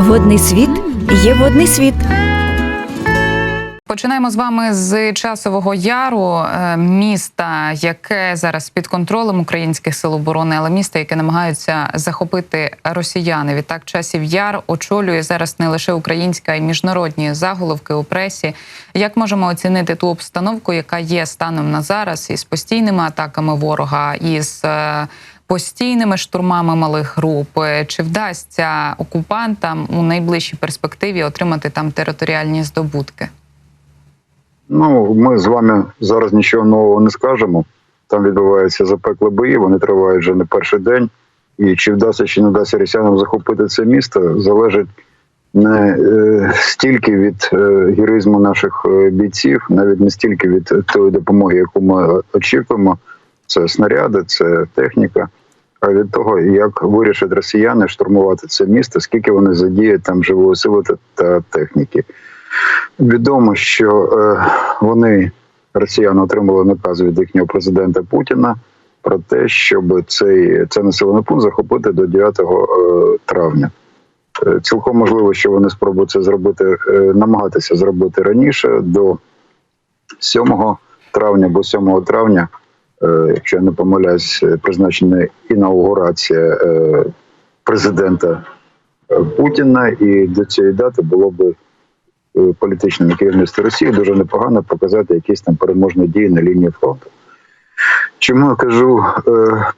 Водний світ є водний світ. Починаємо з вами з Часового Яру, міста, яке зараз під контролем українських сил оборони, але місто, яке намагаються захопити росіяни. Відтак, Часів Яр очолює зараз не лише українська, а й міжнародні заголовки у пресі. Як можемо оцінити ту обстановку, яка є станом на зараз, із постійними атаками ворога, із постійними штурмами малих груп? Чи вдасться окупантам у найближчій перспективі отримати там територіальні здобутки? Ну, ми з вами зараз нічого нового не скажемо. Там відбуваються запеклі бої, вони тривають вже не перший день. І чи вдасться, чи не вдасться росіянам захопити це місто, залежить не стільки від героїзму наших бійців, навіть не стільки від тої допомоги, яку ми очікуємо. Це снаряди, це техніка. А від того, як вирішать росіяни штурмувати це місто, скільки вони задіють там живої сили та техніки. Відомо, що росіяни отримали наказ від їхнього президента Путіна про те, щоб цей населений пункт захопити до 9 травня. Цілком можливо, що вони спробують це зробити, намагатися зробити раніше, до 7 травня, бо 7 травня, якщо я не помиляюсь, призначена інаугурація президента Путіна, і до цієї дати було б політичному керівництву Росії дуже непогано показати якісь там переможні дії на лінії фронту. Чому я кажу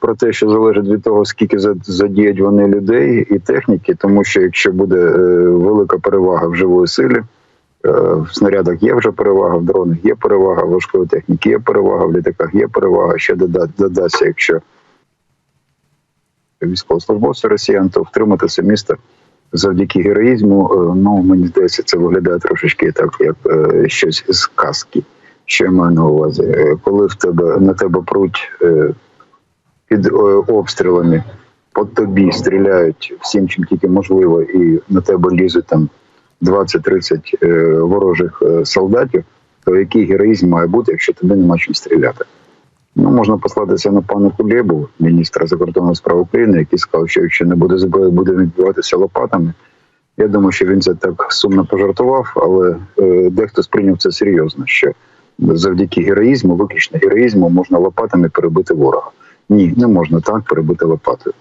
про те, що залежить від того, скільки задіють вони людей і техніки, тому що якщо буде велика перевага в живої силі, в снарядах є вже перевага, в дронах є перевага, в важкої техніки є перевага, в літаках є перевага, ще додасться, якщо військовослужбовці росіян, то втримати це місто завдяки героїзму, мені здається, це виглядає трошечки так, як щось з казки, що я маю на увазі. Коли на тебе пруть під обстрілами, по тобі стріляють всім, чим тільки можливо, і на тебе лізуть там 20-30 ворожих солдатів, то який героїзм має бути, якщо тобі нема чим стріляти? Можна послатися на пана Кулебу, міністра закордонних справ України, який сказав, що якщо не буде зброї, буде відбиватися лопатами. Я думаю, що він це так сумно пожартував, але дехто сприйняв це серйозно, що завдяки героїзму, виключно героїзму, можна лопатами перебити ворога. Ні, не можна так перебити лопатою.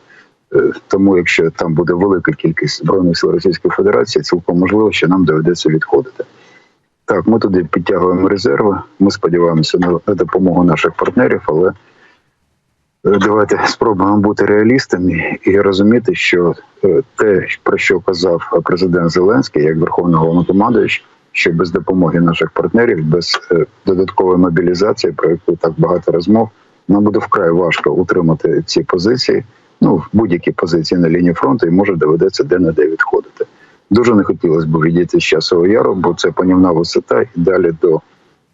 Тому якщо там буде велика кількість Збройних сил Російської Федерації, цілком можливо, що нам доведеться відходити. Так, ми туди підтягуємо резерви, ми сподіваємося на допомогу наших партнерів, але давайте спробуємо бути реалістами і розуміти, що те, про що казав президент Зеленський, як Верховний Головнокомандувач, що без допомоги наших партнерів, без додаткової мобілізації, про яку так багато розмов, нам буде вкрай важко утримати ці позиції, будь-які позиції на лінії фронту, і може доведеться де-не-де відходити. Дуже не хотілося б відійти з Часового Яру, бо це панівна висота і далі до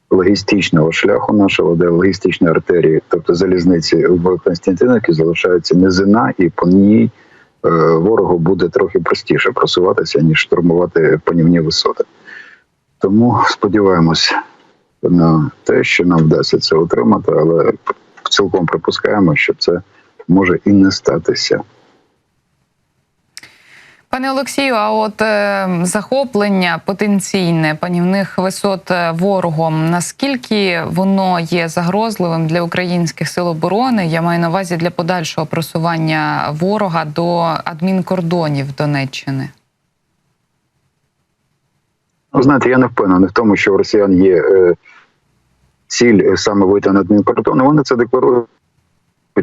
логістичного шляху нашого, де логістичної артерії, тобто залізниці в Константинівці, залишається низина, і по ній ворогу буде трохи простіше просуватися, ніж штурмувати панівні висоти. Тому сподіваємось на те, що нам вдасться це отримати, але цілком припускаємо, що це може і не статися. Пане Олексію, а от захоплення потенційне панівних висот ворогом, наскільки воно є загрозливим для українських сил оборони? Я маю на увазі для подальшого просування ворога до адмінкордонів Донеччини. Знаєте, я не впевнений в тому, що у росіян є ціль саме вийти на адмінкордони. Вони це декларують,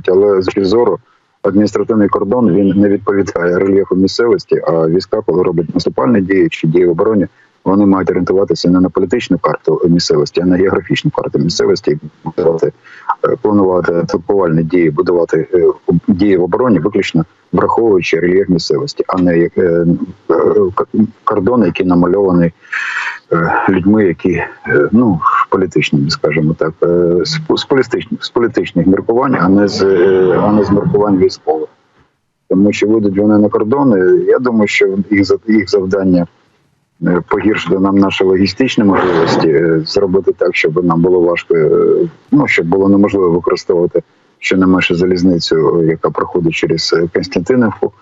але з точки зору адміністративний кордон, він не відповідає рельєфу місцевості, а війська, коли роблять наступальні дії чи дії в обороні, вони мають орієнтуватися не на політичну карту місцевості, а на географічну карту місцевості, планувати атакувальні дії, будувати дії в обороні, виключно враховуючи рельєф місцевості, а не кордон, який намальований людьми, які, політичними, скажімо так, з політичних міркувань, а не з міркувань військових. Тому що вийдуть вони на кордони, я думаю, що їх завдання погіршити нам наші логістичні можливості, зробити так, щоб нам було важко, щоб було неможливо використовувати щонайменше залізницю, яка проходить через Константинівку.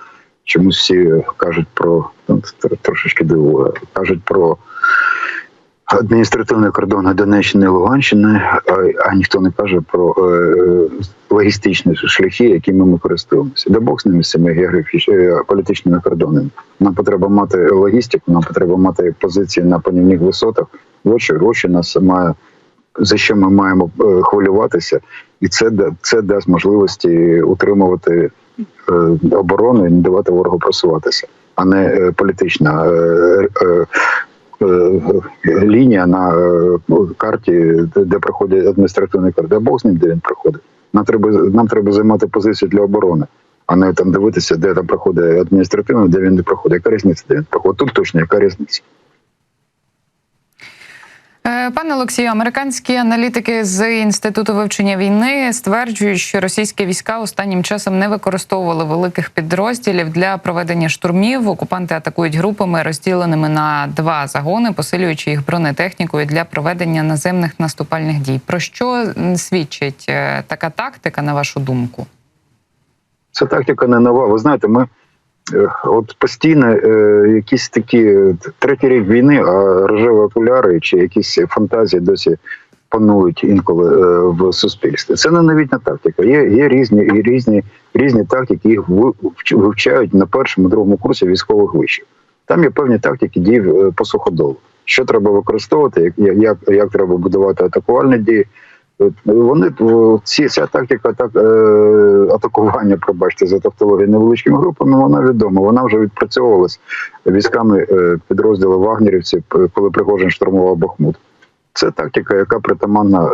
Чомусь всі кажуть про трошечки дивує. Кажуть про адміністративний кордон Донеччини і Луганщини, а ніхто не каже про логістичні шляхи, якими ми користуємося. Де Бог з ними, з цими політичними кордонами. Нам потрібно мати логістику, нам потрібно мати позиції на панівних висотах. Ось нас має, за що ми маємо хвилюватися, і це дасть можливості утримувати оборону і не давати ворогу просуватися, а не політична лінія на карті, де проходить адміністративний кордон. Бог з ним, де він проходить. Нам треба займати позицію для оборони, а не там дивитися, де там проходить адміністративний, де він не проходить. Яка різниця, де він проходить? Тут точно яка різниця. Пане Олексію, американські аналітики з Інституту вивчення війни стверджують, що російські війська останнім часом не використовували великих підрозділів для проведення штурмів. Окупанти атакують групами, розділеними на 2 загони, посилюючи їх бронетехнікою для проведення наземних наступальних дій. Про що свідчить така тактика, на вашу думку? Ця тактика не нова. Ви знаєте, ми от постійно якісь такі третій рік війни, а рожеві окуляри чи якісь фантазії досі панують інколи в суспільстві. Це не новітня тактика. Є різні тактики, їх вивчають на першому, другому курсі військових вишів. Там є певні тактики дій по суходолу. Що треба використовувати, як треба будувати атакувальні дії. Ця тактика атакування, пробачте за тавтологію, невеличкими групами, вона відома. Вона вже відпрацьовувалась військами підрозділу вагнерівців, коли Пригожин штурмував Бахмут. Це тактика, яка притаманна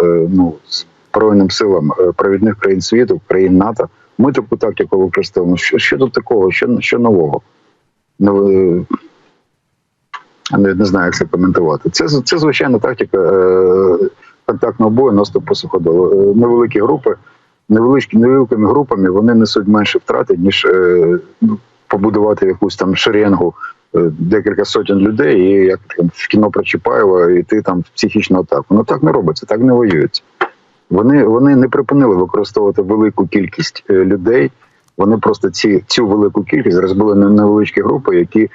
Збройним силам провідних країн світу, країн НАТО. Ми таку тактику використовуємо. Що тут такого? Що нового? Не знаю, як це коментувати. Це звичайна тактика контактного бою, наступ по суходолу. Невеликі групи, невеликими групами вони несуть менше втрати, ніж побудувати якусь там шеренгу декілька сотень людей, і як там, в кіно про Чапаєва, йти там в психічну атаку. Ну так не робиться, так не воюється. Вони не припинили використовувати велику кількість людей. Вони просто цю велику кількість розбили на невеличкі групи, які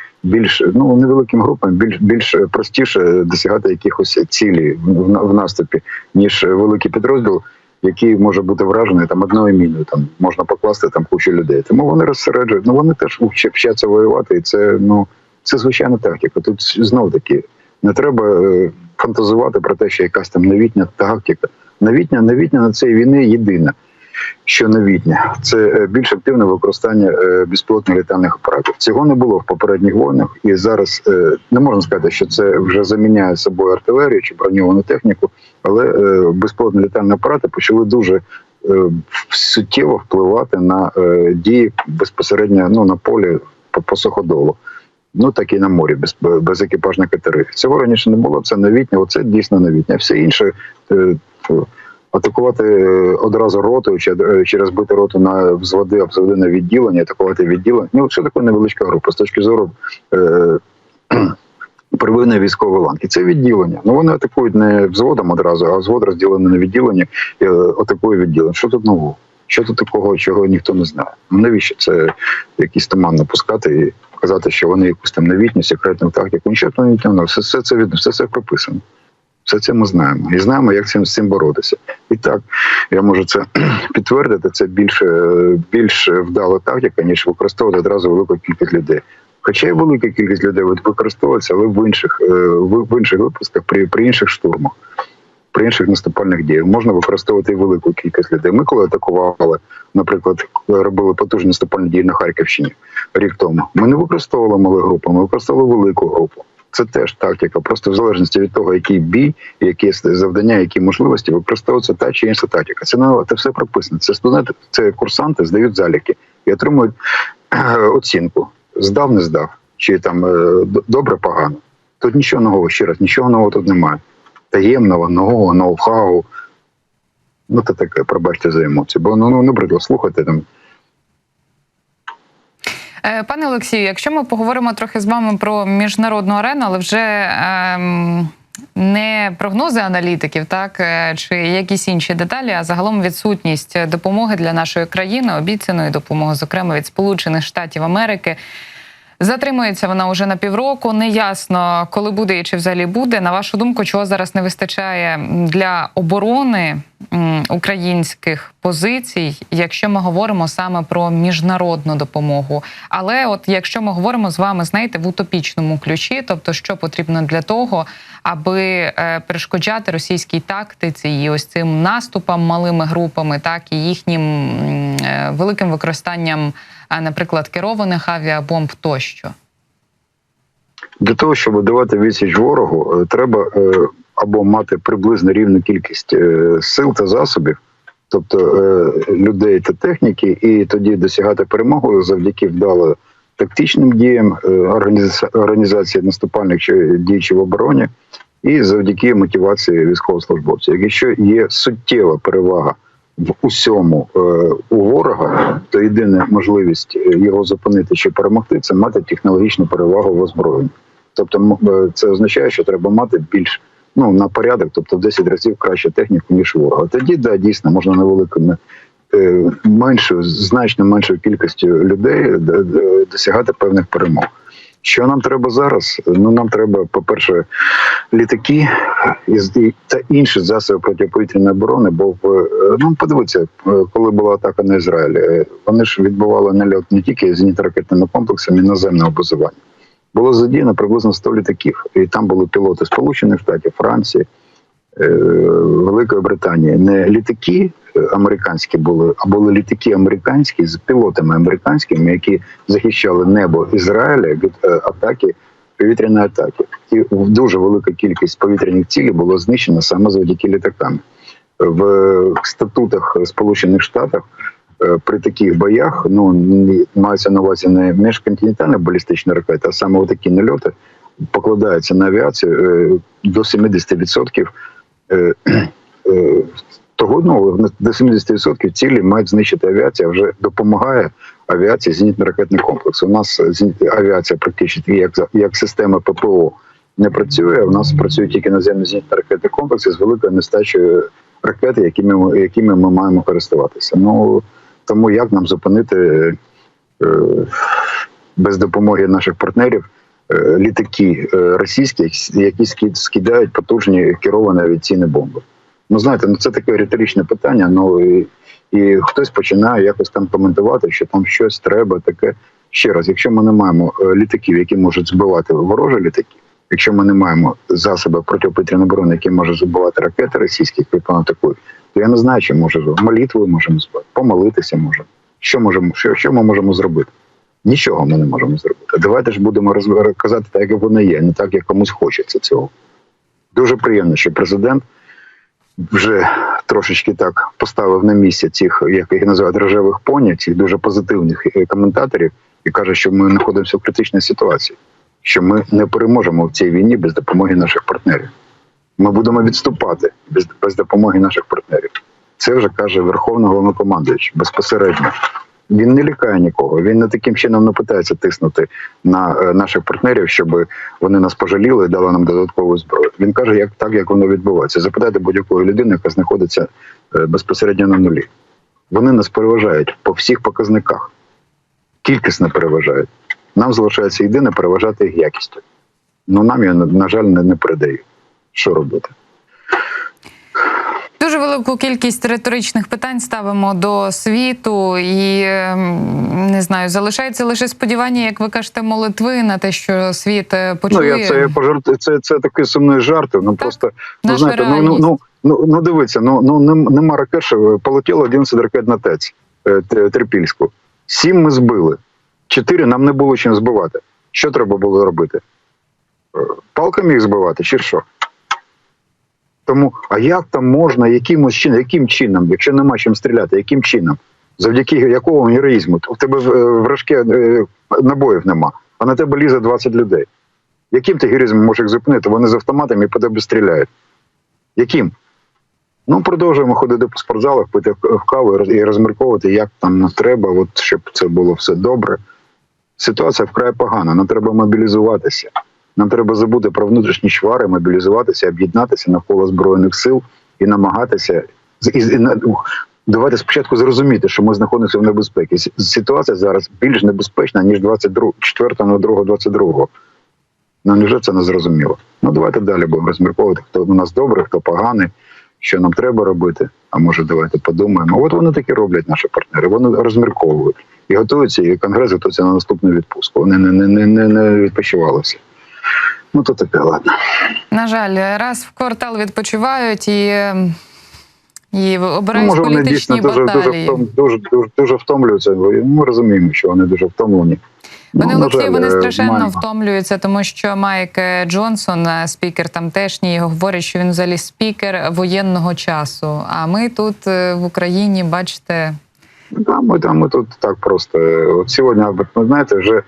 невеликим групам більш простіше досягати якихось цілей в наступі, ніж великий підрозділ, який може бути вражений там одною міною, там можна покласти там кучу людей. Тому вони розсереджують, вони теж вчаться воювати, і це звичайна тактика. Тут знов таки не треба фантазувати про те, що якась там новітня тактика. Новітня на цій війні єдина. Що новітнє, це більш активне використання безпілотних літальних апаратів. Цього не було в попередніх війнах, і зараз не можна сказати, що це вже заміняє собою артилерію чи броньовану техніку, але безпілотні літальні апарати почали дуже суттєво впливати на дії безпосередньо на полі по суходолу. Так і на морі, без екіпажних катерів. Цього раніше не було, це новітнє, оце дійсно новітнє. Все інше атакувати одразу роту, чи розбити роту на взводи, обзводи на відділення, атакувати відділення. Що таке невеличка група? З точки зору первинної військової ланки. Це відділення. Вони атакують не взводом одразу, а взвод розділений на відділення і атакує відділення. Що тут нового? Що тут такого, чого ніхто не знає? Навіщо це якийсь туман напускати і казати, що вони якусь там новітню, секретну тактику? Нічого новітнього, все це прописано. Все це ми знаємо. І знаємо, як з цим боротися. І так, я можу це підтвердити, це більш вдала тактика, ніж використовувати одразу велику кількість людей. Хоча й велика кількість людей використовується, але в інших випусках, при інших штурмах, при інших наступальних діях можна використовувати і велику кількість людей. Ми коли атакували, наприклад, робили потужні наступальні дії на Харківщині рік тому, ми не використовували мали групи, ми використовували велику групу. Це теж тактика, просто в залежності від того, який бій, які завдання, які можливості, використовується та чи інша тактика. Це все прописано. Це студенти, це курсанти здають заліки і отримують оцінку. Здав, не здав, чи там добре, погано. Тут нічого нового, ще раз, нічого нового тут немає. Таємного, нового, ноу-хау. Це таке, пробачте за емоції, бо набридло слухати там. Пане Олексію, якщо ми поговоримо трохи з вами про міжнародну арену, але вже не прогнози аналітиків, чи якісь інші деталі, а загалом відсутність допомоги для нашої країни, обіцяної допомоги, зокрема від Сполучених Штатів Америки. Затримується вона уже на півроку. Неясно, коли буде і чи взагалі буде. На вашу думку, чого зараз не вистачає для оборони українських позицій, якщо ми говоримо саме про міжнародну допомогу? Але от якщо ми говоримо з вами, знаєте, в утопічному ключі, тобто що потрібно для того, аби перешкоджати російській тактиці і ось цим наступам малими групами, так і їхнім великим використанням, наприклад, керованих авіабомб тощо? Для того, щоб давати відсіч ворогу, треба або мати приблизно рівну кількість сил та засобів, тобто людей та техніки, і тоді досягати перемоги завдяки вдало тактичним діям, організації наступальних дій в обороні і завдяки мотивації військовослужбовців. Якщо є суттєва перевага в усьому у ворога, то єдина можливість його зупинити чи перемогти – це мати технологічну перевагу в озброєнні. Тобто це означає, що треба мати більш на порядок, тобто в 10 разів краще техніку, ніж ворога. Тоді, да, дійсно, можна невеликими, значно меншою кількістю людей досягати певних перемог. Що нам треба зараз? Нам треба, по-перше, літаки та інші засоби протиповітряної оборони, бо подивіться, коли була атака на Ізраїль, вони ж відбували нальот не тільки зенітно-ракетними комплексами наземного базування. Було задіяно приблизно 100 літаків, і там були пілоти Сполучених Штатів, Франції, Великої Британії. Не літаки американські були, а були літаки американські з пілотами американськими, які захищали небо Ізраїля від атаки, повітряної атаки. І дуже велика кількість повітряних цілей було знищено саме завдяки літакам. В статутах Сполучених Штатів при таких боях, мається на увазі не міжконтинентальні балістичні ракети, а саме такі нальоти покладаються на авіацію до 70% того, до 70% цілі мають знищити авіація, вже допомагає авіації зенітно-ракетний комплекс. У нас авіація практично як система ППО не працює, у нас працюють тільки наземні зенітно-ракетні комплекси з великою нестачею ракет, якими ми маємо користуватися. Тому як нам зупинити без допомоги наших партнерів літаки російські, які скидають потужні керовані авіаційні бомби? Знаєте, це таке риторичне питання, і хтось починає якось там коментувати, що там щось треба таке. Ще раз, якщо ми не маємо літаків, які можуть збивати ворожі літаки, якщо ми не маємо засоби протиповітряної оборони, які можуть збивати ракети російські, які атакують, то я не знаю, чи молитвою можемо збити, помолитися можемо. Що ми можемо зробити? Нічого ми не можемо зробити. Давайте ж будемо казати так, як воно є, не так, як комусь хочеться цього. Дуже приємно, що президент вже трошечки так поставив на місце цих, як їх називають, рожевих поні, цих дуже позитивних коментаторів, і каже, що ми знаходимося в критичній ситуації, що ми не переможемо в цій війні без допомоги наших партнерів. Ми будемо відступати без допомоги наших партнерів. Це вже каже Верховний Головнокомандуючий безпосередньо. Він не лякає нікого, він не таким чином не питається тиснути на наших партнерів, щоб вони нас пожаліли і дали нам додаткову зброю. Він каже, як воно відбувається. Запитайте будь-якої людини, яка знаходиться безпосередньо на нулі. Вони нас переважають по всіх показниках. Кількісно переважають. Нам залишається єдине переважати їх якістю. Нам її, на жаль, не передають. Що робити? Дуже велику кількість риторичних питань ставимо до світу і, не знаю, залишається лише сподівання, як ви кажете, молитви на те, що світ почує. Це такий сумний жарт. Просто, знаєте, дивіться, нема ракет, що полетіло 11 ракет на ТЕЦ Трипільську. 7 ми збили, 4 нам не було чим збивати. Що треба було робити? Палками їх збивати чи що? Тому, а як там можна, яким чином, якщо нема чим стріляти, яким чином? Завдяки якому героїзму? У тебе вражки набоїв нема, а на тебе лізе 20 людей. Яким ти героїзмом можеш їх зупинити? Вони з автоматами і по тебе стріляють. Яким? Продовжуємо ходити по спортзалах, пити каву і розмірковувати, як там треба, щоб це було все добре. Ситуація вкрай погана, нам треба мобілізуватися. Нам треба забути про внутрішні чвари, мобілізуватися, об'єднатися навколо Збройних сил і намагатися давайте спочатку зрозуміти, що ми знаходимося в небезпеці. Ситуація зараз більш небезпечна, ніж 4.02.22. Ну, невже це не зрозуміло? Ну, давайте далі будемо розмірковувати, хто у нас добрий, хто поганий, що нам треба робити. А може, давайте подумаємо. От вони такі роблять, наші партнери. Вони розмірковують. І готуються, і Конгрес готується на наступну відпустку. Вони не відпочивалися. Ну, то таке, ладно. На жаль, раз в квартал відпочивають і обирають може, політичні вони баталії. дуже втомлюються. Ми розуміємо, що вони дуже втомлені. Пане на Олексію, жаль, вони страшенно маємо. втомлюються, тому що Майк Джонсон, спікер тамтешній, говорить, що він взагалі спікер воєнного часу. А ми тут в Україні, бачите... Ми тут так просто. От сьогодні, ви знаєте, вже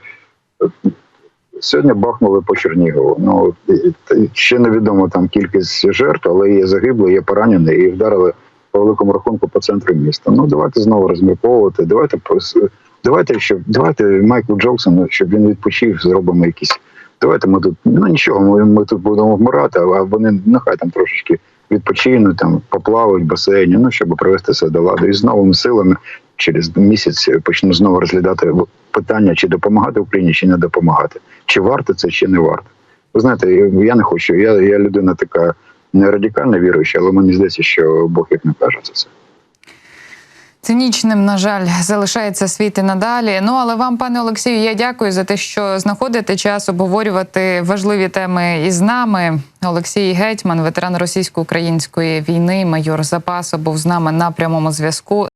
сьогодні бахнули по Чернігову. Ну, ще невідомо там кількість жертв, але є загиблі, є поранені і вдарили по великому рахунку по центру міста. Ну, давайте знову розмірковувати. Давайте Майклу Джонсону, щоб він відпочив, зробимо якісь. Давайте ми тут, ну нічого, ми тут будемо вмирати, а вони нехай там трошечки відпочинуть, там поплавають в басейні, ну щоб привести все до ладу. І з новими силами через місяць почну знову розглядати питання, чи допомагати Україні, чи не допомагати. Чи варто це, чи не варто. Ви знаєте, я не хочу, я людина така не радикально віруюча, але мені здається, що Бог як не каже це все. Цинічним, на жаль, залишається світ і надалі. Ну, але вам, пане Олексію, я дякую за те, що знаходите час обговорювати важливі теми із нами. Олексій Гетьман, ветеран російсько-української війни, майор запасу, був з нами на прямому зв'язку.